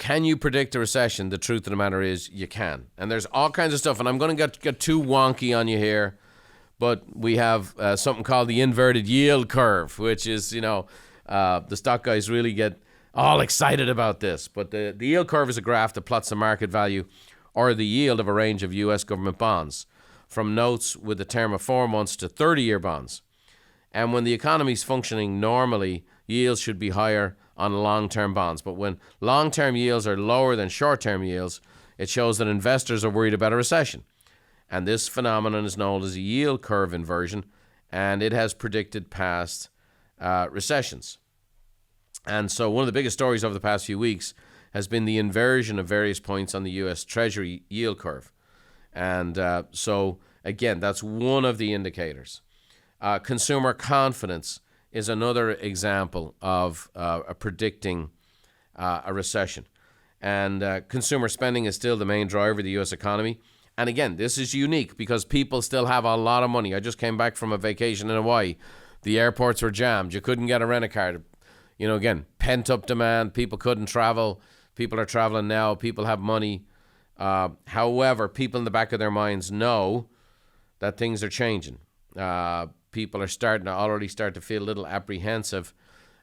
can you predict a recession? The truth of the matter is you can. And there's all kinds of stuff, and I'm going to get too wonky on you here, but we have something called the inverted yield curve, which is, the stock guys really get all excited about this. But the yield curve is a graph that plots the market value or the yield of a range of U.S. government bonds, from notes with a term of 4 months to 30-year bonds. And when the economy is functioning normally, yields should be higher on long-term bonds. But when long-term yields are lower than short-term yields, it shows that investors are worried about a recession. And this phenomenon is known as a yield curve inversion, and it has predicted past recessions. And so one of the biggest stories over the past few weeks has been the inversion of various points on the U.S. Treasury yield curve. And so, again, that's one of the indicators. Consumer confidence is another example of predicting a recession. And consumer spending is still the main driver of the U.S. economy. And again, this is unique because people still have a lot of money. I just came back from a vacation in Hawaii. The airports were jammed. You couldn't get a rent-a-car. Again, pent-up demand. People couldn't travel. People are traveling now. People have money. However, people in the back of their minds know that things are changing. People are already start to feel a little apprehensive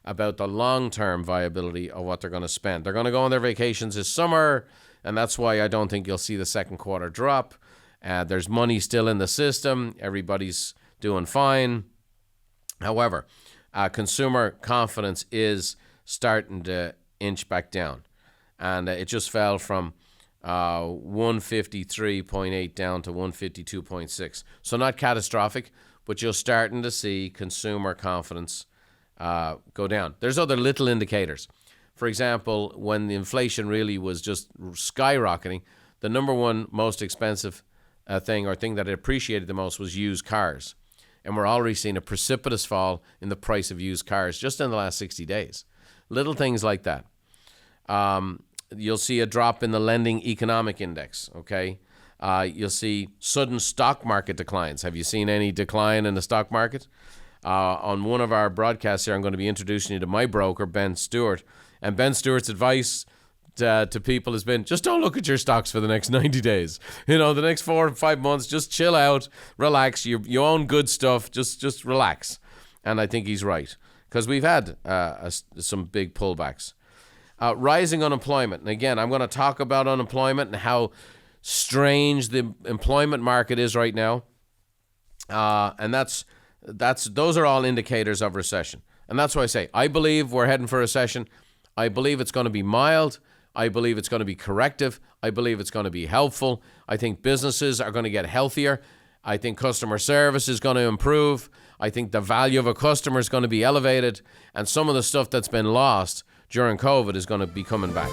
about the long-term viability of what they're going to spend. They're going to go on their vacations this summer, and that's why I don't think you'll see the second quarter drop. There's money still in the system. Everybody's doing fine. However, consumer confidence is starting to inch back down. And it just fell from 153.8 down to 152.6. So not catastrophic, but you're starting to see consumer confidence go down. There's other little indicators. For example, when the inflation really was just skyrocketing, the number one most expensive thing that it appreciated the most was used cars. And we're already seeing a precipitous fall in the price of used cars just in the last 60 days. Little things like that. You'll see a drop in the lending economic index, okay? You'll see sudden stock market declines. Have you seen any decline in the stock market? On one of our broadcasts here, I'm going to be introducing you to my broker, Ben Stewart. And Ben Stewart's advice to people has been, just don't look at your stocks for the next 90 days. The next 4 or 5 months, just chill out, relax. You own good stuff, just relax. And I think he's right, because we've had some big pullbacks. Rising unemployment. And again, I'm going to talk about unemployment and how strange the employment market is right now. And those are all indicators of recession. And that's why I say, I believe we're heading for a recession. I believe it's going to be mild. I believe it's going to be corrective. I believe it's going to be helpful. I think businesses are going to get healthier. I think customer service is going to improve. I think the value of a customer is going to be elevated. And some of the stuff that's been lost during COVID is going to be coming back.